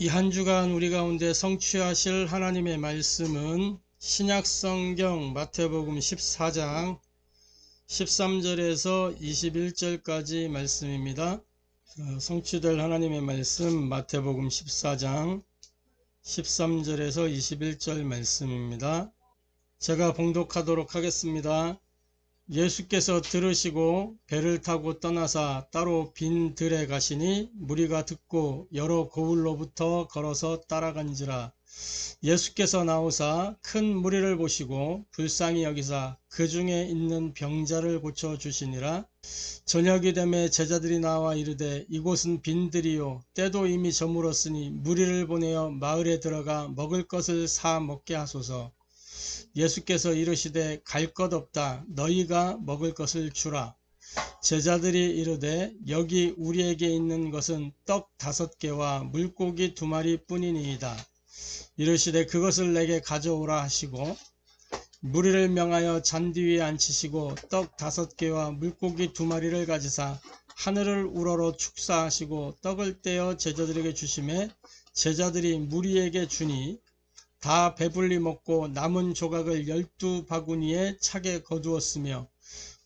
이 한 주간 우리 가운데 성취하실 하나님의 말씀은 신약성경 마태복음 14장 13절에서 21절까지 말씀입니다. 성취될 하나님의 말씀 마태복음 14장 13절에서 21절 말씀입니다. 제가 봉독하도록 하겠습니다. 예수께서 들으시고 배를 타고 떠나사 따로 빈 들에 가시니 무리가 듣고 여러 고을로부터 걸어서 따라간지라. 예수께서 나오사 큰 무리를 보시고 불쌍히 여기사 그 중에 있는 병자를 고쳐주시니라. 저녁이 되매 제자들이 나와 이르되 이곳은 빈 들이요 때도 이미 저물었으니 무리를 보내어 마을에 들어가 먹을 것을 사 먹게 하소서. 예수께서 이르시되 갈 것 없다. 너희가 먹을 것을 주라. 제자들이 이르되 여기 우리에게 있는 것은 떡 5개와 물고기 2마리 뿐이니이다. 이르시되 그것을 내게 가져오라 하시고 무리를 명하여 잔디 위에 앉히시고 떡 5개와 물고기 2마리를 가지사 하늘을 우러러 축사하시고 떡을 떼어 제자들에게 주시매 제자들이 무리에게 주니 다 배불리 먹고 남은 조각을 12바구니에 차게 거두었으며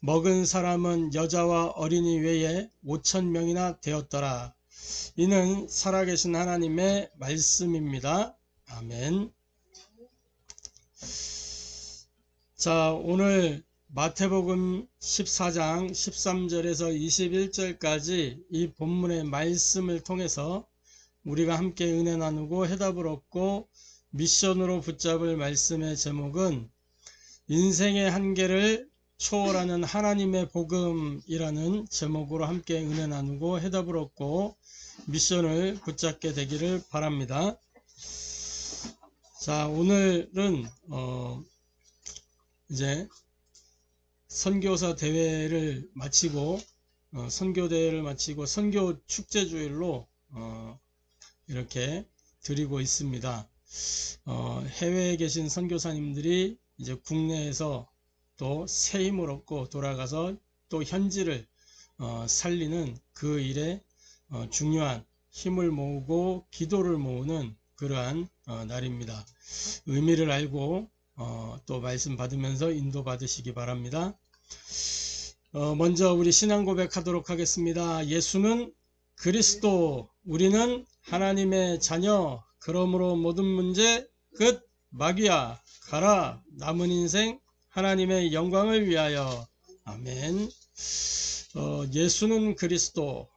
먹은 사람은 여자와 어린이 외에 5,000명이나 되었더라. 이는 살아계신 하나님의 말씀입니다. 아멘. 자, 오늘 마태복음 14장 13절에서 21절까지 이 본문의 말씀을 통해서 우리가 함께 은혜 나누고 해답을 얻고 미션으로 붙잡을 말씀의 제목은 인생의 한계를 초월하는 하나님의 복음이라는 제목으로 함께 은혜 나누고 해답을 얻고 미션을 붙잡게 되기를 바랍니다. 자, 오늘은 이제 선교사 대회를 마치고 선교대회를 마치고 선교 축제주일로 이렇게 드리고 있습니다. 해외에 계신 선교사님들이 이제 국내에서 또 새 힘을 얻고 돌아가서 또 현지를 살리는 그 일에 중요한 힘을 모으고 기도를 모으는 그러한 날입니다. 의미를 알고 또 말씀 받으면서 인도 받으시기 바랍니다. 먼저 우리 신앙 고백하도록 하겠습니다. 예수는 그리스도, 우리는 하나님의 자녀. 그러므로 모든 문제 끝. 마귀야 가라. 남은 인생 하나님의 영광을 위하여. 아멘. 예수는 그리스도.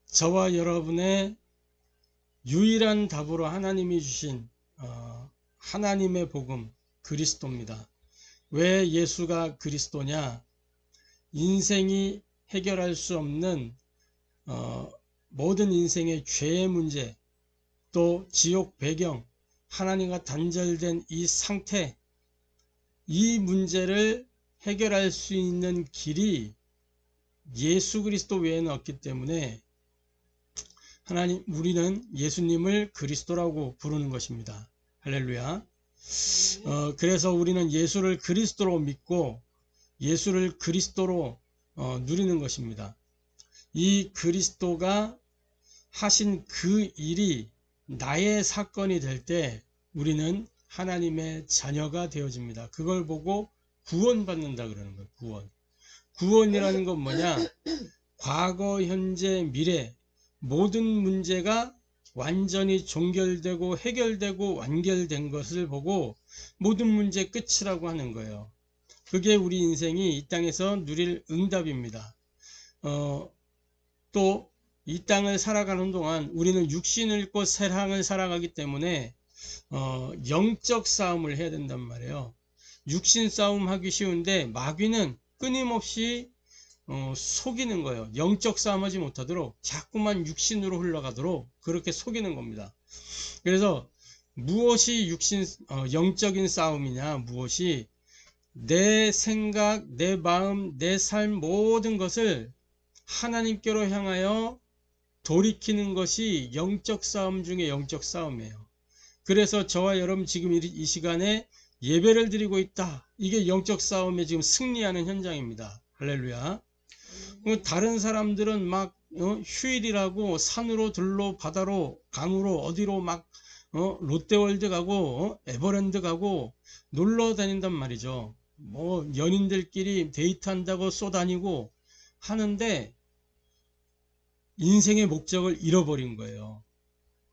저와 여러분의 유일한 답으로 하나님이 주신 하나님의 복음 그리스도입니다. 왜 예수가 그리스도냐? 인생이 해결할 수 없는 모든 인생의 죄의 문제, 또 지옥 배경, 하나님과 단절된 이 상태, 이 문제를 해결할 수 있는 길이 예수 그리스도 외에는 없기 때문에 우리는 예수님을 그리스도라고 부르는 것입니다. 할렐루야. 그래서 우리는 예수를 그리스도로 믿고 예수를 그리스도로 누리는 것입니다. 이 그리스도가 하신 그 일이 나의 사건이 될 때 우리는 하나님의 자녀가 되어집니다. 그걸 보고 구원받는다 그러는 거예요. 구원. 구원이라는 건 뭐냐? 과거, 현재, 미래 모든 문제가 완전히 종결되고 해결되고 완결된 것을 보고 모든 문제 끝이라고 하는 거예요. 그게 우리 인생이 이 땅에서 누릴 응답입니다. 또 이 땅을 살아가는 동안 우리는 육신을 입고 세상을 살아가기 때문에 영적 싸움을 해야 된단 말이에요. 육신 싸움 하기 쉬운데 마귀는 끊임없이 속이는 거예요. 영적 싸움하지 못하도록 자꾸만 육신으로 흘러가도록 그렇게 속이는 겁니다. 그래서 무엇이 영적인 싸움이냐? 무엇이 내 생각, 내 마음, 내 삶 모든 것을 하나님께로 향하여 돌이키는 것이 영적 싸움 중에 영적 싸움이에요. 그래서 저와 여러분 지금 이 시간에 예배를 드리고 있다. 이게 영적 싸움에 지금 승리하는 현장입니다. 할렐루야. 다른 사람들은 막 휴일이라고 산으로 들로 바다로 강으로 어디로 막 롯데월드 가고 에버랜드 가고 놀러 다닌단 말이죠. 뭐 연인들끼리 데이트한다고 쏘다니고 하는데 인생의 목적을 잃어버린 거예요.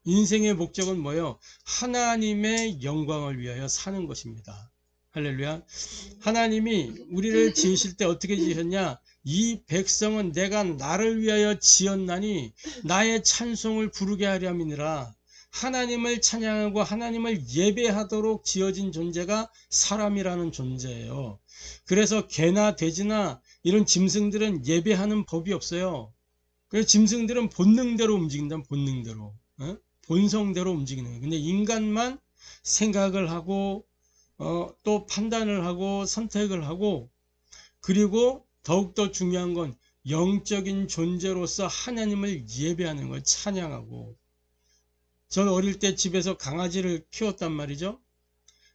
인생의 목적은 뭐예요? 하나님의 영광을 위하여 사는 것입니다. 할렐루야. 하나님이 우리를 지으실 때 어떻게 지으셨냐? 이 백성은 내가 나를 위하여 지었나니 나의 찬송을 부르게 하려 함이니라. 하나님을 찬양하고 하나님을 예배하도록 지어진 존재가 사람이라는 존재예요. 그래서 개나 돼지나 이런 짐승들은 예배하는 법이 없어요. 그래서 짐승들은 본능대로 움직인다. 본능대로. 본성대로 움직이는 거예요. 근데 인간만 생각을 하고 또 판단을 하고 선택을 하고, 그리고 더욱더 중요한 건 영적인 존재로서 하나님을 예배하는 걸 찬양하고. 저는 어릴 때 집에서 강아지를 키웠단 말이죠.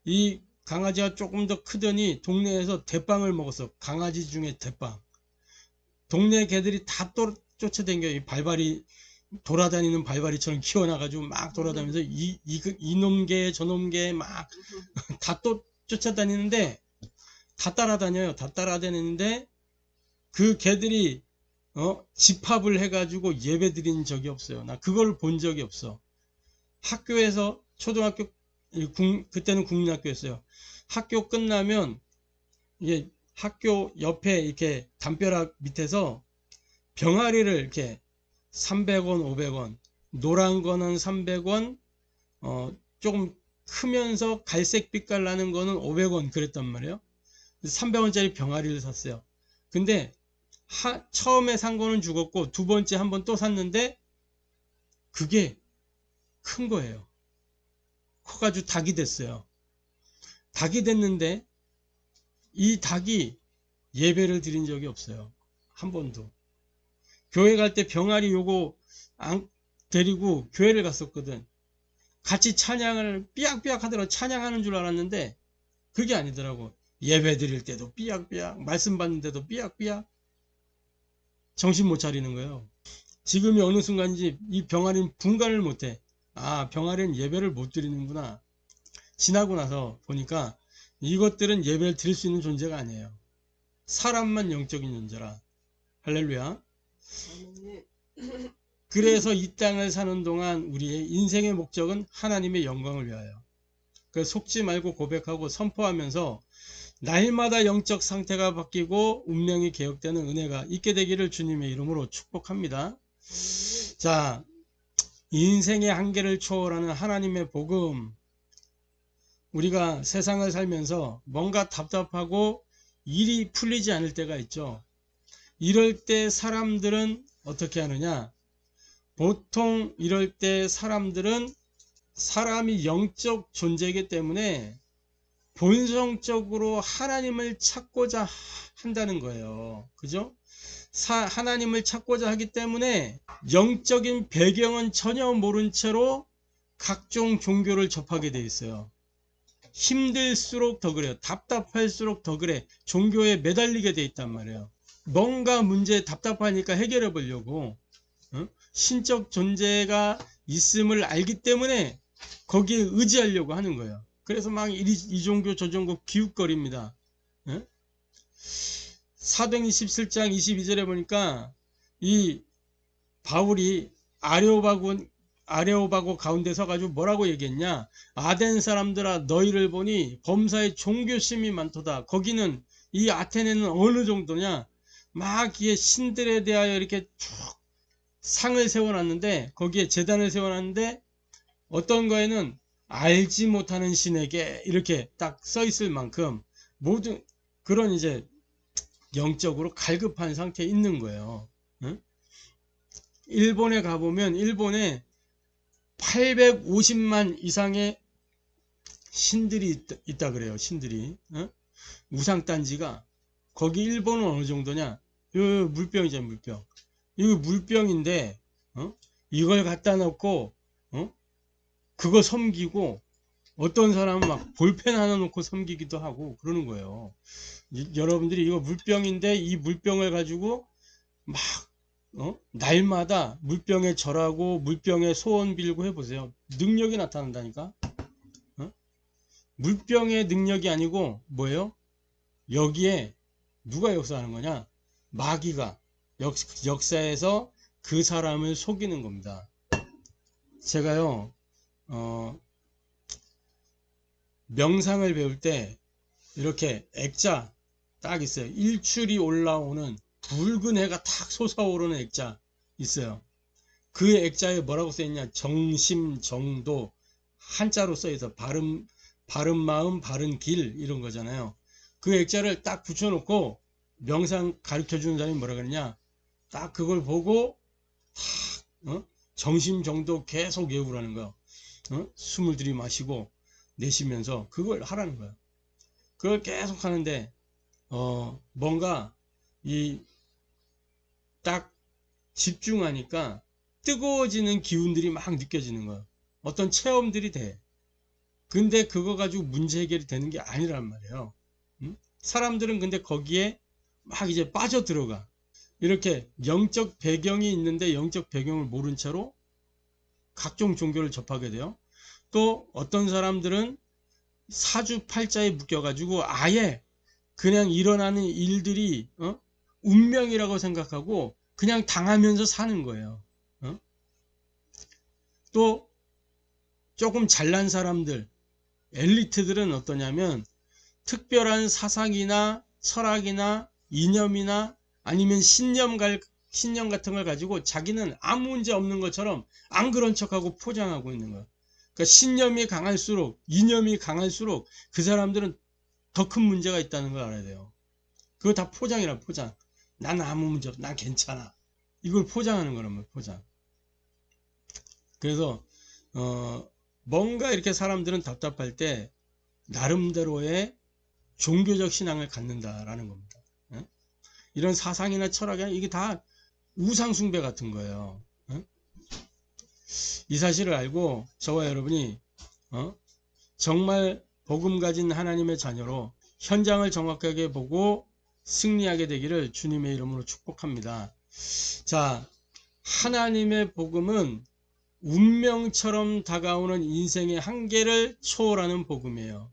이 강아지가 조금 더 크더니 동네에서 대빵을 먹었어. 강아지 중에 대빵. 동네 개들이 다 쫓아다녀요. 이 발발이 돌아다니는 발발이처럼 키워놔가지고 막 돌아다니면서 이놈 개 저놈 개 막 다 또 쫓아다니는데, 다 따라다녀요. 다 따라다니는데 그 개들이 집합을 해가지고 예배 드린 적이 없어요. 나 그걸 본 적이 없어. 학교에서 초등학교, 그때는 국민학교였어요. 학교 끝나면 이게 학교 옆에 이렇게 담벼락 밑에서 병아리를 이렇게 300원, 500원, 노란 거는 300원, 조금 크면서 갈색 빛깔 나는 거는 500원 그랬단 말이에요. 300원짜리 병아리를 샀어요. 근데 처음에 산 거는 죽었고 두 번째 한 번 또 샀는데 그게 큰 거예요. 커가지고 닭이 됐어요. 닭이 됐는데 이 닭이 예배를 드린 적이 없어요. 한 번도. 교회 갈 때 병아리 요거 데리고 교회를 갔었거든. 같이 찬양을 삐약삐약 하더라고. 찬양하는 줄 알았는데 그게 아니더라고. 예배 드릴 때도 삐약삐약, 말씀 받는데도 삐약삐약. 정신 못 차리는 거예요. 지금이 어느 순간인지 이 병아리는 분간을 못해. 아, 병아리는 예배를 못 드리는구나. 지나고 나서 보니까 이것들은 예배를 드릴 수 있는 존재가 아니에요. 사람만 영적인 존재라. 할렐루야. 그래서 이 땅을 사는 동안 우리의 인생의 목적은 하나님의 영광을 위하여. 그래서 속지 말고 고백하고 선포하면서 날마다 영적 상태가 바뀌고 운명이 개혁되는 은혜가 있게 되기를 주님의 이름으로 축복합니다. 자, 인생의 한계를 초월하는 하나님의 복음. 우리가 세상을 살면서 뭔가 답답하고 일이 풀리지 않을 때가 있죠. 이럴 때 사람들은 어떻게 하느냐? 보통 이럴 때 사람들은 사람이 영적 존재이기 때문에 본성적으로 하나님을 찾고자 한다는 거예요. 그죠? 하나님을 찾고자 하기 때문에 영적인 배경은 전혀 모른 채로 각종 종교를 접하게 돼 있어요. 힘들수록 더 그래요. 답답할수록 더 그래. 종교에 매달리게 돼 있단 말이에요. 뭔가 문제 답답하니까 해결해 보려고, 신적 존재가 있음을 알기 때문에 거기에 의지하려고 하는 거예요. 그래서 막 이 종교 저 종교 기웃거립니다. 사도행 27장 22절에 보니까 이 바울이 아레오바고 가운데 서가지고 뭐라고 얘기했냐? 아덴 사람들아, 너희를 보니 범사에 종교심이 많도다. 거기는, 이 아테네는 어느 정도냐? 막 이게 신들에 대하여 이렇게 쭉 상을 세워놨는데, 거기에 제단을 세워놨는데, 어떤 거에는 알지 못하는 신에게 이렇게 딱 써 있을 만큼 모든 그런 이제 영적으로 갈급한 상태에 있는 거예요. 일본에 가보면 일본에 850만 이상의 신들이 있다 그래요. 신들이. 우상단지가. 거기 일본은 어느 정도냐? 이거 물병이잖아요. 물병. 이거 물병인데 이걸 갖다 놓고 그거 섬기고, 어떤 사람은 막 볼펜 하나 놓고 섬기기도 하고 그러는 거예요. 여러분들이 이거 물병인데 이 물병을 가지고 막 날마다 물병에 절하고 물병에 소원 빌고 해보세요. 능력이 나타난다니까. 물병의 능력이 아니고 뭐예요? 여기에 누가 역사하는 거냐? 마귀가 역사에서 그 사람을 속이는 겁니다. 제가요 명상을 배울 때 이렇게 액자 딱 있어요. 일출이 올라오는 붉은 해가 탁 솟아오르는 액자 있어요. 그 액자에 뭐라고 써있냐? 정심, 정도, 한자로 써있어. 바른 마음, 바른 길, 이런 거잖아요. 그 액자를 딱 붙여놓고 명상 가르쳐 주는 사람이 뭐라 그러냐? 딱 그걸 보고 정심, 정도 계속 외우라는 거예요. 숨을 들이마시고 내쉬면서 그걸 하라는 거예요. 그걸 계속 하는데 뭔가 딱 집중하니까 뜨거워지는 기운들이 막 느껴지는 거예요. 어떤 체험들이 돼. 근데 그거 가지고 문제 해결이 되는 게 아니란 말이에요. 사람들은 근데 거기에 막 이제 빠져 들어가. 이렇게 영적 배경이 있는데 영적 배경을 모른 채로 각종 종교를 접하게 돼요. 또 어떤 사람들은 사주팔자에 묶여가지고 아예 그냥 일어나는 일들이 운명이라고 생각하고 그냥 당하면서 사는 거예요. 또 조금 잘난 사람들, 엘리트들은 어떠냐면 특별한 사상이나 철학이나 이념이나 아니면 신념 같은 걸 가지고 자기는 아무 문제 없는 것처럼 안 그런 척하고 포장하고 있는 거예요. 그러니까 신념이 강할수록, 이념이 강할수록 그 사람들은 더 큰 문제가 있다는 걸 알아야 돼요. 그거 다 포장이라 포장. 난 아무 문제 없어. 난 괜찮아. 이걸 포장하는 거라면 포장. 그래서 뭔가 이렇게 사람들은 답답할 때 나름대로의 종교적 신앙을 갖는다라는 겁니다. 이런 사상이나 철학이나 이게 다 우상숭배 같은 거예요. 이 사실을 알고 저와 여러분이 정말 복음 가진 하나님의 자녀로 현장을 정확하게 보고 승리하게 되기를 주님의 이름으로 축복합니다. 자, 하나님의 복음은 운명처럼 다가오는 인생의 한계를 초월하는 복음이에요.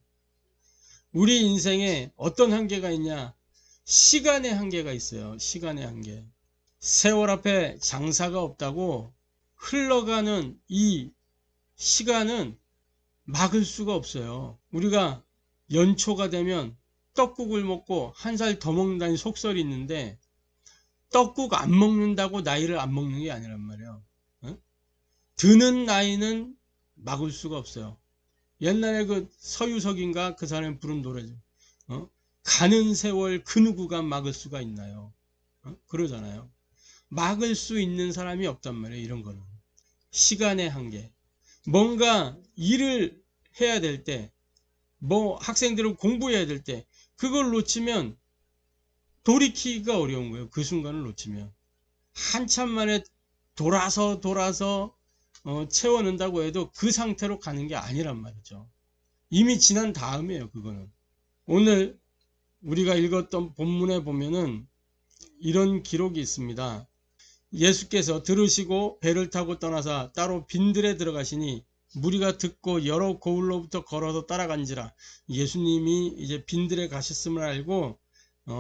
우리 인생에 어떤 한계가 있냐? 시간의 한계가 있어요. 시간의 한계. 세월 앞에 장사가 없다고 흘러가는 이 시간은 막을 수가 없어요. 우리가 연초가 되면 떡국을 먹고 한 살 더 먹는다는 속설이 있는데 떡국 안 먹는다고 나이를 안 먹는 게 아니란 말이에요. 드는 나이는 막을 수가 없어요. 옛날에 그 서유석인가 그 사람이 부른 노래죠. 가는 세월 그 누구가 막을 수가 있나요? 그러잖아요. 막을 수 있는 사람이 없단 말이에요. 이런 거는. 시간의 한계. 뭔가 일을 해야 될 때, 뭐 학생들은 공부해야 될 때, 그걸 놓치면 돌이키기가 어려운 거예요. 그 순간을 놓치면. 한참 만에 돌아서 채워 넣는다고 해도 그 상태로 가는 게 아니란 말이죠. 이미 지난 다음이에요. 그거는. 오늘 우리가 읽었던 본문에 보면은 이런 기록이 있습니다. 예수께서 들으시고 배를 타고 떠나사 따로 빈들에 들어가시니 무리가 듣고 여러 고을로부터 걸어서 따라간지라. 예수님이 이제 빈들에 가셨음을 알고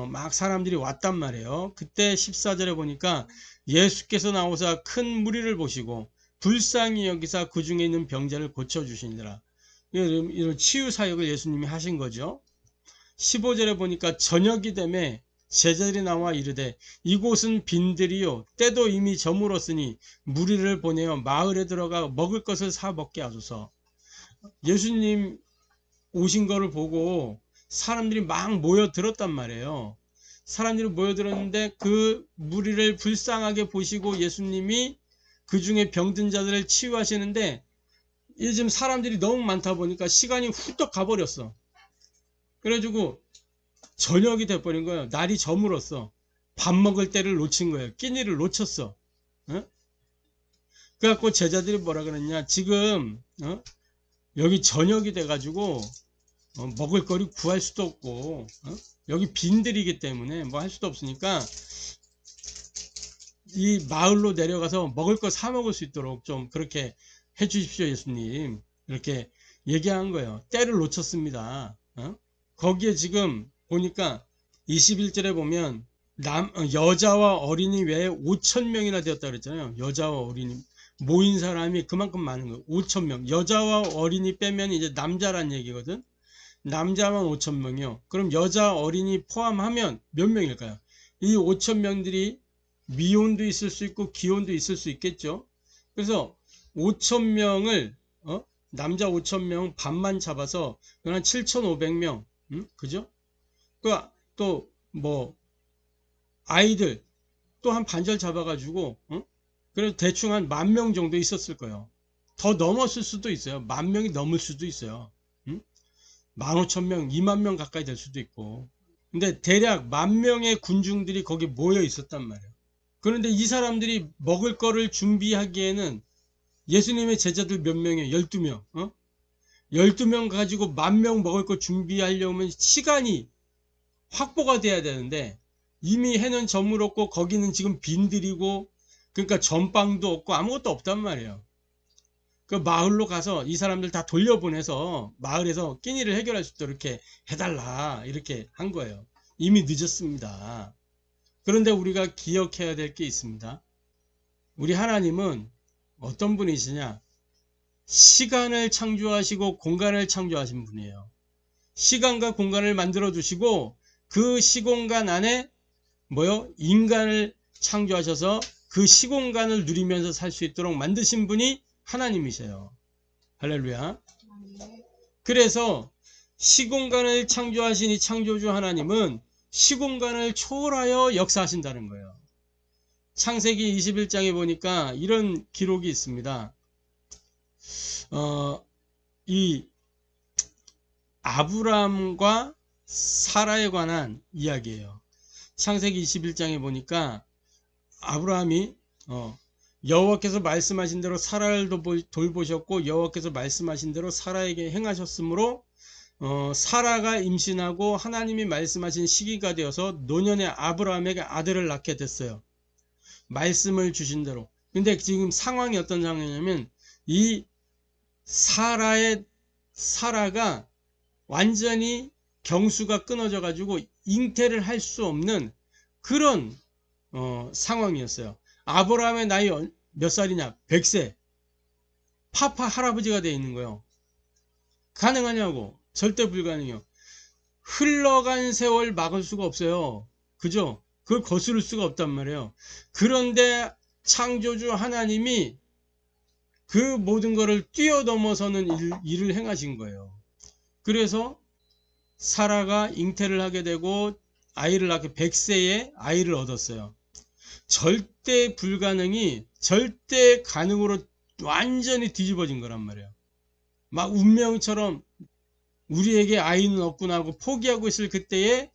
막 사람들이 왔단 말이에요. 그때 14절에 보니까 예수께서 나오사 큰 무리를 보시고 불쌍히 여기사 그 중에 있는 병자를 고쳐주시니라. 이런 치유 사역을 예수님이 하신 거죠. 15절에 보니까 저녁이 되매 제자들이 나와 이르되 이곳은 빈들이요 때도 이미 저물었으니 무리를 보내어 마을에 들어가 먹을 것을 사 먹게 하소서. 예수님 오신 거를 보고 사람들이 막 모여들었단 말이에요. 사람들이 모여들었는데 그 무리를 불쌍하게 보시고 예수님이 그 중에 병든 자들을 치유하시는데 요즘 사람들이 너무 많다 보니까 시간이 후딱 가버렸어. 그래가지고 저녁이 돼버린 거예요. 날이 저물었어. 밥 먹을 때를 놓친 거예요. 끼니를 놓쳤어. 그래갖고 제자들이 뭐라 그랬냐? 지금 여기 저녁이 돼가지고 먹을 거리 구할 수도 없고 여기 빈들이기 때문에 뭐 할 수도 없으니까 이 마을로 내려가서 먹을 거 사 먹을 수 있도록 좀 그렇게 해 주십시오, 예수님. 이렇게 얘기한 거예요. 때를 놓쳤습니다. 거기에 지금 보니까 21절에 보면 여자와 어린이 외에 5,000명이나 되었다 그랬잖아요. 여자와 어린이 모인 사람이 그만큼 많은 거예요. 5,000명. 여자와 어린이 빼면 이제 남자란 얘기거든. 남자만 5,000명이요. 그럼 여자 어린이 포함하면 몇 명일까요? 이 5,000명들이 미혼도 있을 수 있고 기혼도 있을 수 있겠죠. 그래서 5,000명을 남자 5,000명 반만 잡아서 한 7,500명, 그죠? 또 뭐 아이들 또 한 반절 잡아가지고 그래서 대충 한 10,000명 정도 있었을 거예요. 더 넘었을 수도 있어요. 10,000명이 넘을 수도 있어요. 15,000명, 20,000명 가까이 될 수도 있고. 근데 대략 10,000명의 군중들이 거기 모여 있었단 말이에요. 그런데 이 사람들이 먹을 거를 준비하기에는 예수님의 제자들 몇 명이에요? 12명. 12명 가지고 10,000명 먹을 거 준비하려면 시간이 확보가 돼야 되는데 이미 해는 저물었고 거기는 지금 빈들이고 그러니까 전빵도 없고 아무것도 없단 말이에요. 그 마을로 가서 이 사람들 다 돌려보내서 마을에서 끼니를 해결할 수 있도록 이렇게 해달라 이렇게 한 거예요. 이미 늦었습니다. 그런데 우리가 기억해야 될 게 있습니다. 우리 하나님은 어떤 분이시냐? 시간을 창조하시고 공간을 창조하신 분이에요. 시간과 공간을 만들어 두시고 그 시공간 안에 인간을 창조하셔서 그 시공간을 누리면서 살 수 있도록 만드신 분이 하나님이세요. 할렐루야. 그래서 시공간을 창조하신 이 창조주 하나님은 시공간을 초월하여 역사하신다는 거예요. 창세기 21장에 보니까 이런 기록이 있습니다. 이 아브람과 사라에 관한 이야기예요. 창세기 21장에 보니까 아브라함이 여호와께서 말씀하신 대로 사라를 돌보셨고 여호와께서 말씀하신 대로 사라에게 행하셨으므로 사라가 임신하고 하나님이 말씀하신 시기가 되어서 노년의 아브라함에게 아들을 낳게 됐어요. 말씀을 주신 대로. 근데 지금 상황이 어떤 상황이냐면 이 사라가 완전히 경수가 끊어져 가지고 잉태를 할 수 없는 그런 상황이었어요. 아브라함의 나이 몇 살이냐? 100세. 파파 할아버지가 되어 있는 거예요. 가능하냐고? 절대 불가능해요. 흘러간 세월 막을 수가 없어요. 그죠? 그걸 거스를 수가 없단 말이에요. 그런데 창조주 하나님이 그 모든 것을 뛰어넘어서는 일을 행하신 거예요. 그래서 사라가 잉태를 하게 되고 아이를 낳게 100세에 아이를 얻었어요. 절대 불가능이 절대 가능으로 완전히 뒤집어진 거란 말이에요. 막 운명처럼 우리에게 아이는 없구나 하고 포기하고 있을 그때에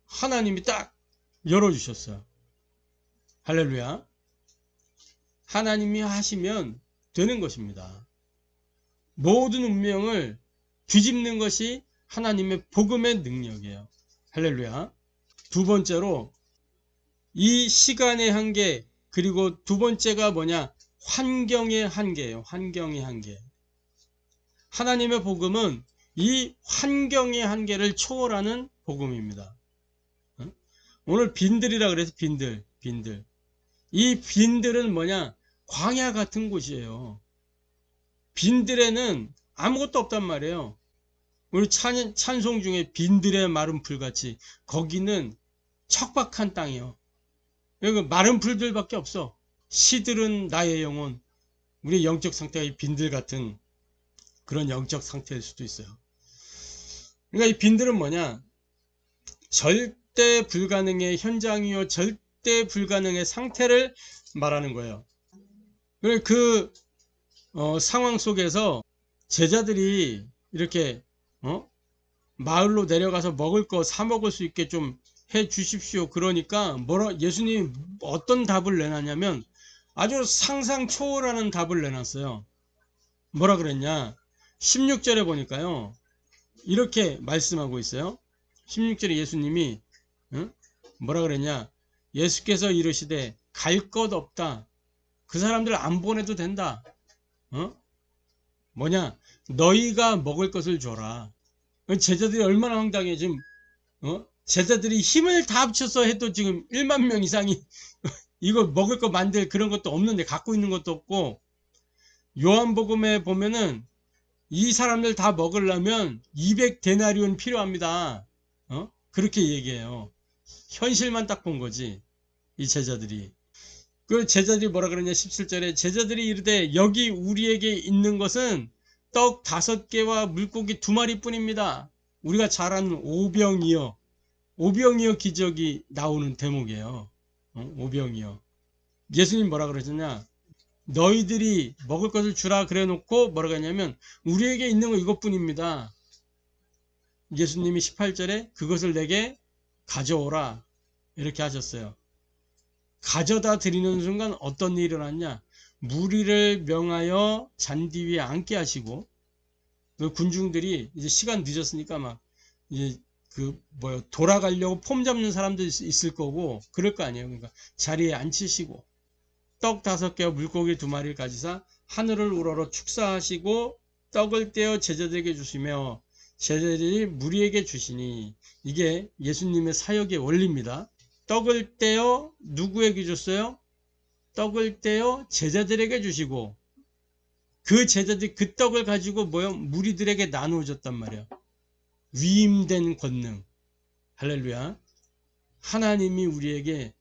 하나님이 딱 열어주셨어요. 할렐루야. 하나님이 하시면 되는 것입니다. 모든 운명을 뒤집는 것이 하나님의 복음의 능력이에요. 할렐루야. 두 번째로 이 시간의 한계, 그리고 두 번째가 뭐냐? 환경의 한계예요. 환경의 한계. 하나님의 복음은 이 환경의 한계를 초월하는 복음입니다. 오늘 빈들이라 그래서 빈들. 이 빈들은 뭐냐? 광야 같은 곳이에요. 빈들에는 아무것도 없단 말이에요. 우리 찬송 중에 빈들의 마른 풀같이 거기는 척박한 땅이에요. 여기 마른 풀들밖에 없어. 시들은 나의 영혼. 우리의 영적 상태가 이 빈들 같은 그런 영적 상태일 수도 있어요. 그러니까 이 빈들은 뭐냐? 절대 불가능의 현장이요 절대 불가능의 상태를 말하는 거예요. 그 상황 속에서 제자들이 이렇게 마을로 내려가서 먹을 거 사 먹을 수 있게 좀 해 주십시오. 그러니까 예수님이 어떤 답을 내놨냐면 아주 상상 초월하는 답을 내놨어요. 뭐라 그랬냐? 16절에 보니까요. 이렇게 말씀하고 있어요. 16절에 예수님이 뭐라 그랬냐? 예수께서 이르시되 갈 것 없다. 그 사람들 안 보내도 된다. 뭐냐? 너희가 먹을 것을 줘라. 제자들이 얼마나 황당해. 지금 제자들이 힘을 다 합쳐서 해도 지금 1만 명 이상이 이거 먹을 거 만들 그런 것도 없는데, 갖고 있는 것도 없고, 요한복음에 보면은 이 사람들 다 먹으려면 200데나리온 필요합니다. 그렇게 얘기해요. 현실만 딱 본 거지, 이 제자들이. 그 제자들이 뭐라 그러냐, 17절에 제자들이 이르되 여기 우리에게 있는 것은 떡 5개와 물고기 2마리 뿐입니다. 우리가 잘 아는 오병이어 기적이 나오는 대목이에요. 오병이어. 예수님 뭐라 그러셨냐, 너희들이 먹을 것을 주라 그래 놓고 뭐라고 했냐면 우리에게 있는 거 이것뿐입니다. 예수님이 18절에 그것을 내게 가져오라 이렇게 하셨어요. 가져다 드리는 순간 어떤 일이 일어났냐, 무리를 명하여 잔디 위에 앉게 하시고, 그 군중들이 이제 시간 늦었으니까 막 이제 돌아가려고 폼 잡는 사람도 있을 거고 그럴 거 아니에요. 그러니까 자리에 앉히시고 떡 5개와 물고기 2마리를 가지사 하늘을 우러러 축사하시고 떡을 떼어 제자들에게 주시며 제자들이 무리에게 주시니, 이게 예수님의 사역의 원리입니다. 떡을 떼어 누구에게 줬어요? 떡을 떼어 제자들에게 주시고, 그 제자들이 그 떡을 가지고 무리들에게 나누어 줬단 말이에요. 위임된 권능. 할렐루야. 하나님이 우리에게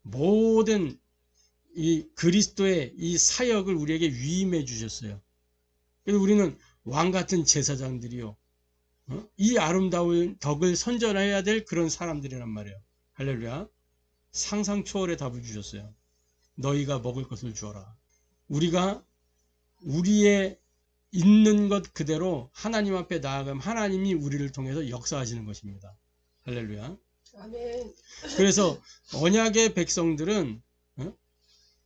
모든 이 그리스도의 이 사역을 우리에게 위임해 주셨어요. 그래서 우리는 왕같은 제사장들이요, 이 아름다운 덕을 선전해야 될 그런 사람들이란 말이에요. 할렐루야. 상상 초월의 답을 주셨어요. 너희가 먹을 것을 주어라. 우리가 우리의 있는 것 그대로 하나님 앞에 나아가면 하나님이 우리를 통해서 역사하시는 것입니다. 할렐루야. 아멘. 그래서 언약의 백성들은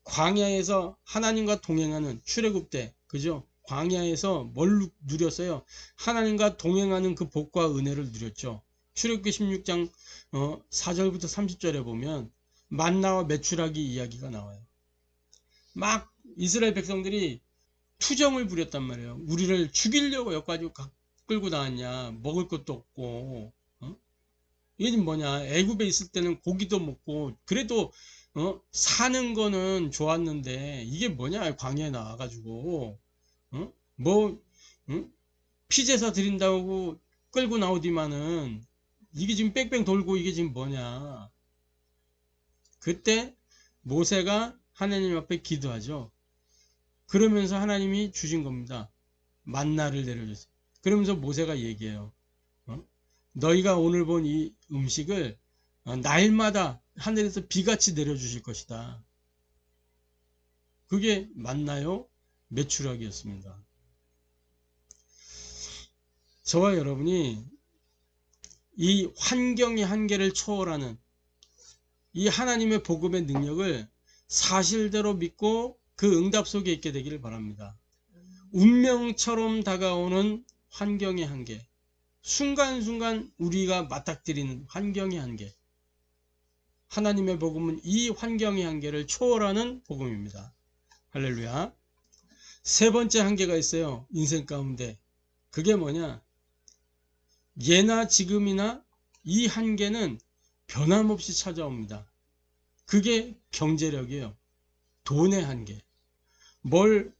광야에서 하나님과 동행하는, 출애굽 때 그죠? 광야에서 뭘 누렸어요? 하나님과 동행하는 그 복과 은혜를 누렸죠. 출애굽기 16장 4절부터 30절에 보면 만나와 메추라기 이야기가 나와요. 막 이스라엘 백성들이 투정을 부렸단 말이에요. 우리를 죽이려고 여기까지 끌고 나왔냐, 먹을 것도 없고, 이게 지금 뭐냐, 애굽에 있을 때는 고기도 먹고 그래도 사는 거는 좋았는데 이게 뭐냐, 광야에 나와가지고 피제사 드린다고 끌고 나오디만은 이게 지금 뺑뺑 돌고 이게 지금 뭐냐. 그때 모세가 하나님 앞에 기도하죠. 그러면서 하나님이 주신 겁니다. 만나를 내려줬어요. 그러면서 모세가 얘기해요. 너희가 오늘 본 이 음식을 날마다 하늘에서 비같이 내려주실 것이다. 그게 만나요 메추라기였습니다. 저와 여러분이 이 환경의 한계를 초월하는 이 하나님의 복음의 능력을 사실대로 믿고 그 응답 속에 있게 되기를 바랍니다. 운명처럼 다가오는 환경의 한계, 순간순간 우리가 맞닥뜨리는 환경의 한계, 하나님의 복음은 이 환경의 한계를 초월하는 복음입니다. 할렐루야. 세 번째 한계가 있어요, 인생 가운데. 그게 뭐냐, 예나 지금이나 이 한계는 변함없이 찾아옵니다. 그게 경제력이에요. 돈의 한계. 뭘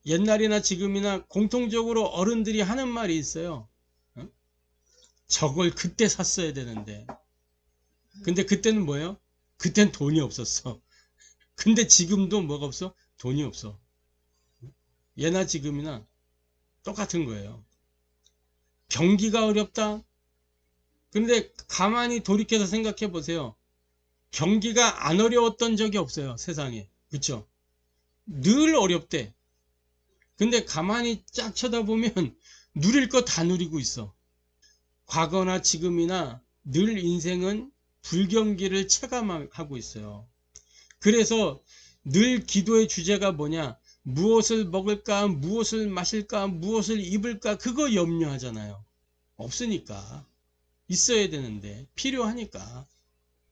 옛날이나 지금이나 공통적으로 어른들이 하는 말이 있어요. 저걸 그때 샀어야 되는데. 근데 그때는 뭐예요? 그땐 돈이 없었어. 근데 지금도 뭐가 없어? 돈이 없어. 예나 지금이나 똑같은 거예요. 경기가 어렵다. 그런데 가만히 돌이켜서 생각해 보세요. 경기가 안 어려웠던 적이 없어요, 세상에. 그쵸? 늘 어렵대. 근데 가만히 쫙 쳐다보면 누릴 거 다 누리고 있어. 과거나 지금이나 늘 인생은 불경기를 체감하고 있어요. 그래서 늘 기도의 주제가 뭐냐, 무엇을 먹을까, 무엇을 마실까, 무엇을 입을까, 그거 염려하잖아요. 없으니까. 있어야 되는데 필요하니까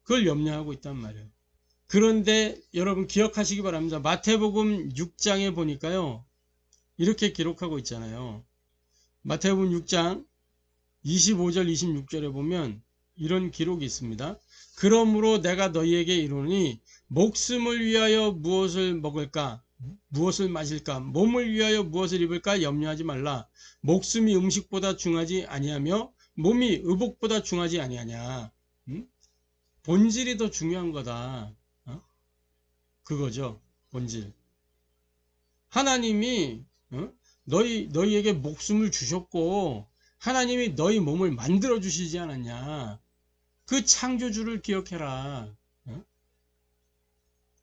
그걸 염려하고 있단 말이에요. 그런데 여러분 기억하시기 바랍니다. 마태복음 6장에 보니까요, 이렇게 기록하고 있잖아요. 마태복음 6장 25절 26절에 보면 이런 기록이 있습니다. 그러므로 내가 너희에게 이르노니 목숨을 위하여 무엇을 먹을까 무엇을 마실까 몸을 위하여 무엇을 입을까 염려하지 말라. 목숨이 음식보다 중하지 아니하며 몸이 의복보다 중하지 아니하냐. 본질이 더 중요한 거다. 그거죠. 본질. 하나님이 너희에게 목숨을 주셨고 하나님이 너희 몸을 만들어 주시지 않았냐. 그 창조주를 기억해라.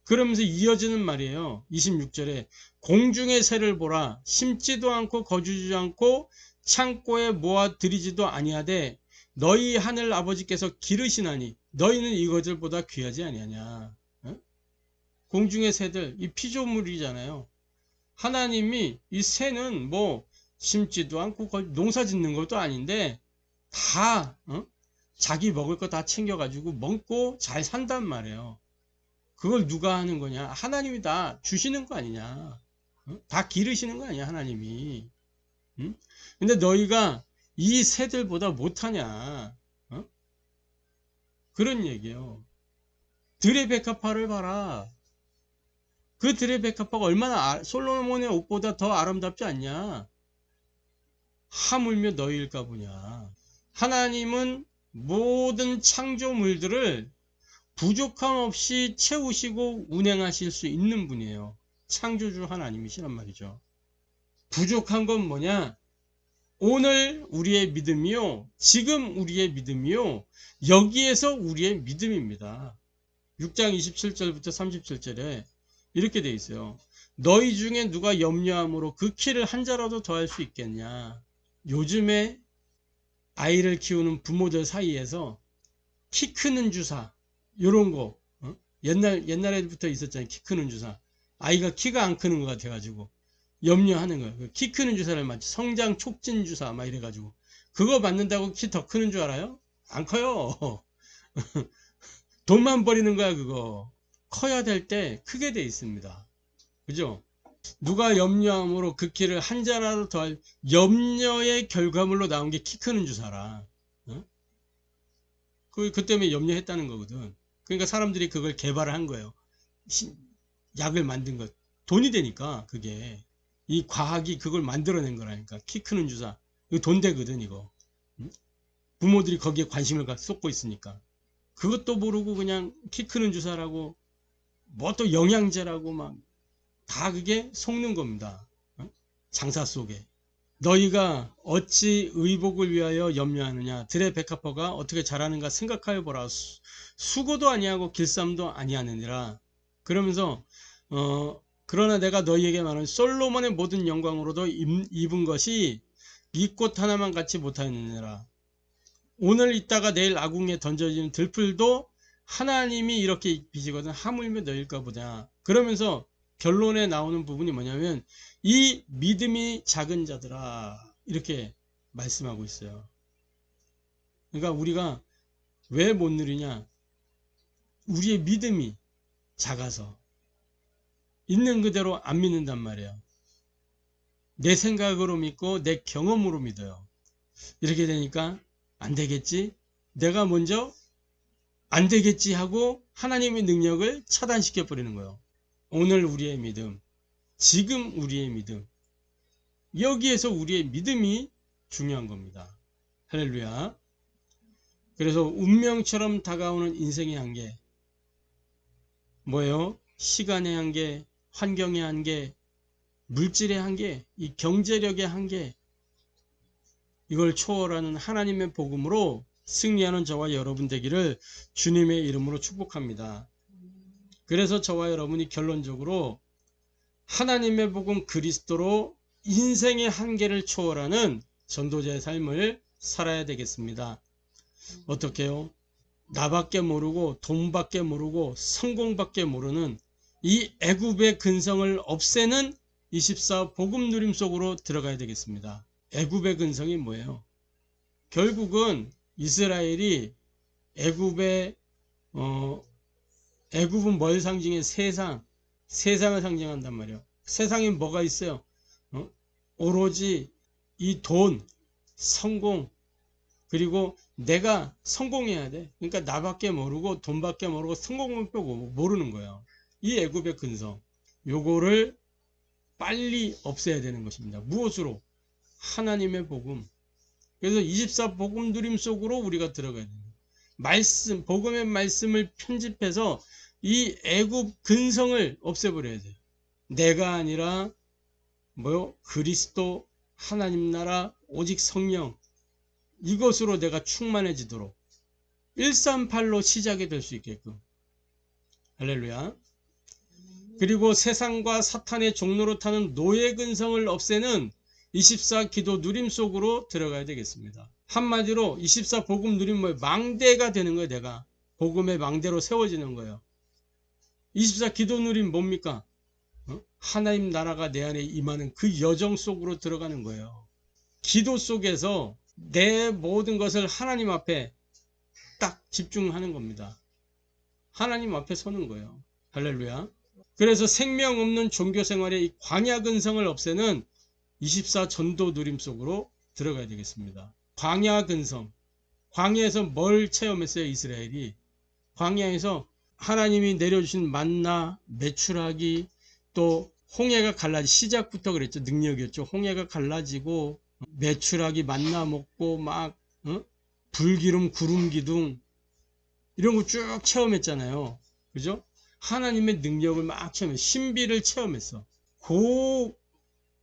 그러면서 이어지는 말이에요. 26절에 공중의 새를 보라. 심지도 않고 거주지 않고 창고에 모아 들이지도 아니하되 너희 하늘 아버지께서 기르시나니 너희는 이것들보다 귀하지 아니하냐. 공중의 새들, 이 피조물이잖아요. 하나님이 이 새는 뭐 심지도 않고 농사 짓는 것도 아닌데 다 자기 먹을 거 다 챙겨가지고 먹고 잘 산단 말이에요. 그걸 누가 하는 거냐? 하나님이 다 주시는 거 아니냐? 다 기르시는 거 아니야, 하나님이. 근데 너희가 이 새들보다 못하냐? 그런 얘기예요. 들의 백합화를 봐라. 그 들의 백합화가 얼마나 솔로몬의 옷보다 더 아름답지 않냐? 하물며 너희일까 보냐. 하나님은 모든 창조물들을 부족함 없이 채우시고 운행하실 수 있는 분이에요. 창조주 하나님이시란 말이죠. 부족한 건 뭐냐? 오늘 우리의 믿음이요, 지금 우리의 믿음이요, 여기에서 우리의 믿음입니다. 6장 27절부터 37절에 이렇게 되어 있어요. 너희 중에 누가 염려함으로 그 키를 한 자라도 더할 수 있겠냐. 요즘에 아이를 키우는 부모들 사이에서 키 크는 주사 요런 거 옛날에부터 있었잖아요. 키 크는 주사. 아이가 키가 안 크는 것 같아가지고 염려하는 거예요. 키 크는 주사를 맞지. 성장 촉진 주사 막 이래가지고 그거 맞는다고 키 더 크는 줄 알아요? 안 커요. 돈만 버리는 거야 그거. 커야 될 때 크게 돼 있습니다. 그죠? 누가 염려함으로 그 키를 한 자라도 더할 염려의 결과물로 나온 게 키 크는 주사라. 그 때문에 염려했다는 거거든. 그러니까 사람들이 그걸 개발을 한 거예요. 약을 만든 것. 돈이 되니까 그게. 이 과학이 그걸 만들어낸 거라니까. 키 크는 주사. 이거 돈 되거든 이거. 부모들이 거기에 관심을 쏟고 있으니까. 그것도 모르고 그냥 키 크는 주사라고 뭐 또 영양제라고 막 다 그게 속는 겁니다. 장사 속에. 너희가 어찌 의복을 위하여 염려하느냐. 들의 백합화가 어떻게 자라는가 생각하여 보라. 수고도 아니하고 길쌈도 아니하느니라. 그러면서 그러나 내가 너희에게 말하는 솔로몬의 모든 영광으로도 입은 것이 이 꽃 하나만 같이 못하였느니라. 오늘 있다가 내일 아궁에 던져지는 들풀도 하나님이 이렇게 입히시거든. 하물며 너희일까 보냐. 그러면서 결론에 나오는 부분이 뭐냐면 이 믿음이 작은 자들아 이렇게 말씀하고 있어요. 그러니까 우리가 왜 못 누리냐. 우리의 믿음이 작아서 있는 그대로 안 믿는단 말이에요. 내 생각으로 믿고 내 경험으로 믿어요. 이렇게 되니까 안 되겠지. 내가 먼저 안 되겠지 하고 하나님의 능력을 차단시켜 버리는 거예요. 오늘 우리의 믿음, 지금 우리의 믿음, 여기에서 우리의 믿음이 중요한 겁니다. 할렐루야. 그래서 운명처럼 다가오는 인생의 한계, 뭐예요? 시간의 한계, 환경의 한계, 물질의 한계, 이 경제력의 한계, 이걸 초월하는 하나님의 복음으로 승리하는 저와 여러분 되기를 주님의 이름으로 축복합니다. 그래서 저와 여러분이 결론적으로 하나님의 복음 그리스도로 인생의 한계를 초월하는 전도자의 삶을 살아야 되겠습니다. 어떻게요? 나밖에 모르고 돈밖에 모르고 성공밖에 모르는 이 애굽의 근성을 없애는 24 복음 누림 속으로 들어가야 되겠습니다. 애굽의 근성이 뭐예요? 결국은 이스라엘이 애굽의 애굽은 뭘 상징해? 세상을 상징한단 말이에요. 세상에 뭐가 있어요? 오로지 이 돈, 성공, 그리고 내가 성공해야 돼. 그러니까 나밖에 모르고 돈밖에 모르고 성공밖에 모르는 거예요. 이 애굽의 근성, 요거를 빨리 없애야 되는 것입니다. 무엇으로? 하나님의 복음. 그래서 24 복음 누림 속으로 우리가 들어가야 됩니다. 말씀, 복음의 말씀을 편집해서 이 애굽 근성을 없애버려야 돼요. 내가 아니라 그리스도, 하나님 나라, 오직 성령, 이것으로 내가 충만해지도록 138로 시작이 될 수 있게끔. 할렐루야. 그리고 세상과 사탄의 종로로 타는 노예 근성을 없애는 24 기도 누림 속으로 들어가야 되겠습니다. 한마디로 24 복음 누림 망대가 되는 거예요. 내가 복음의 망대로 세워지는 거예요. 24 기도 누림 뭡니까? 하나님 나라가 내 안에 임하는 그 여정 속으로 들어가는 거예요. 기도 속에서 내 모든 것을 하나님 앞에 딱 집중하는 겁니다. 하나님 앞에 서는 거예요. 할렐루야. 그래서 생명 없는 종교 생활의 이 광야 근성을 없애는 24 전도 누림 속으로 들어가야 되겠습니다. 광야 근성. 광야에서 뭘 체험했어요? 이스라엘이. 광야에서 하나님이 내려주신 만나, 메추라기, 또 홍해가 갈라지, 시작부터 그랬죠. 능력이었죠. 홍해가 갈라지고 메추라기 만나 먹고 막 불기름 구름 기둥 이런 거 쭉 체험했잖아요. 그죠? 하나님의 능력을 막 체험해, 신비를 체험했어.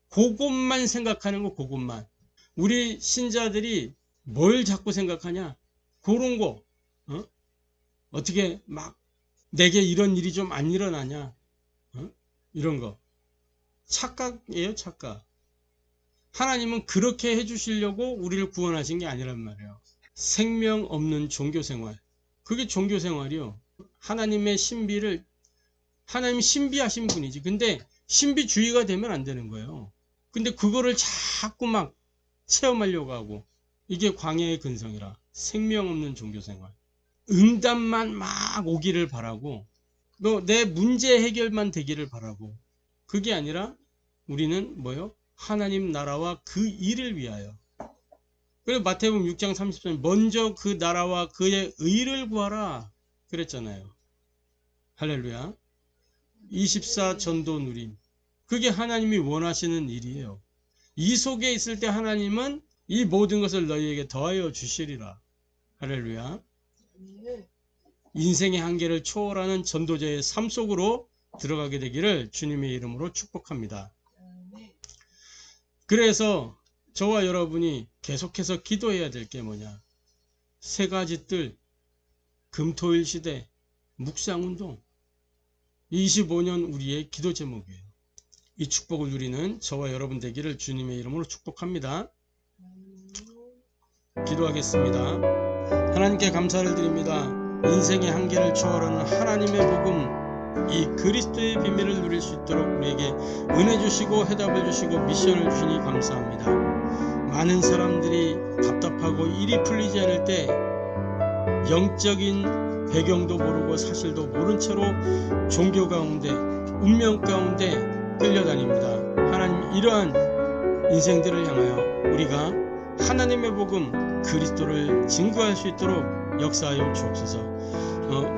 그것만 생각하는 거, 그것만. 우리 신자들이 뭘 자꾸 생각하냐? 그런 거. 어떻게 막 내게 이런 일이 좀 안 일어나냐? 이런 거. 착각이에요, 착각. 하나님은 그렇게 해주시려고 우리를 구원하신 게 아니란 말이에요. 생명 없는 종교생활. 그게 종교생활이요. 하나님의 신비를, 하나님이 신비하신 분이지. 근데 신비주의가 되면 안 되는 거예요. 근데 그거를 자꾸 막 체험하려고 하고, 이게 광야의 근성이라. 생명 없는 종교생활. 응답만 막 오기를 바라고, 내 문제 해결만 되기를 바라고, 그게 아니라 우리는 하나님 나라와 그 일을 위하여. 그래서 마태복음 6장 30절 먼저 그 나라와 그의 의를 구하라 그랬잖아요. 할렐루야. 24 전도 누림. 그게 하나님이 원하시는 일이에요. 이 속에 있을 때 하나님은 이 모든 것을 너희에게 더하여 주시리라. 할렐루야. 인생의 한계를 초월하는 전도자의 삶 속으로 들어가게 되기를 주님의 이름으로 축복합니다. 그래서 저와 여러분이 계속해서 기도해야 될 게 뭐냐? 세 가지 뜰, 금토일 시대, 묵상운동. 25년 우리의 기도 제목이에요. 이 축복을 누리는 저와 여러분 되기를 주님의 이름으로 축복합니다. 기도하겠습니다. 하나님께 감사를 드립니다. 인생의 한계를 초월하는 하나님의 복음, 이 그리스도의 비밀을 누릴 수 있도록 우리에게 은혜 주시고 해답을 주시고 미션을 주시니 감사합니다. 많은 사람들이 답답하고 일이 풀리지 않을 때 영적인 배경도 모르고 사실도 모른 채로 종교 가운데, 운명 가운데 끌려다닙니다. 하나님, 이러한 인생들을 향하여 우리가 하나님의 복음 그리스도를 증거할 수 있도록 역사하여 주옵소서.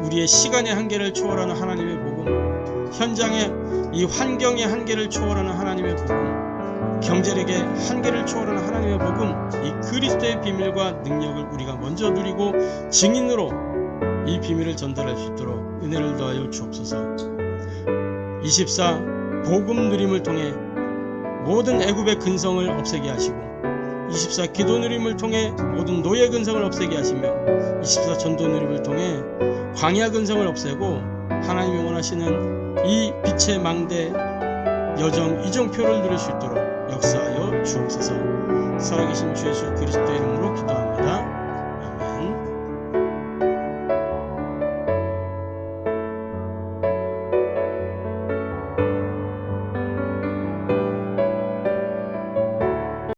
우리의 시간의 한계를 초월하는 하나님의 복음, 현장의 이 환경의 한계를 초월하는 하나님의 복음, 경제력의 한계를 초월하는 하나님의 복음, 이 그리스도의 비밀과 능력을 우리가 먼저 누리고 증인으로 이 비밀을 전달할 수 있도록 은혜를 더하여 주옵소서. 24 복음 누림을 통해 모든 애굽의 근성을 없애게 하시고, 24 기도 누림을 통해 모든 노예 근성을 없애게 하시며, 24 전도 누림을 통해 광야 근성을 없애고 하나님이 원하시는 이 빛의 망대 여정 이정표를 누릴 수 있도록 역사하여 주옵소서. 살아계신 주 예수 그리스도의 이름으로 기도합니다.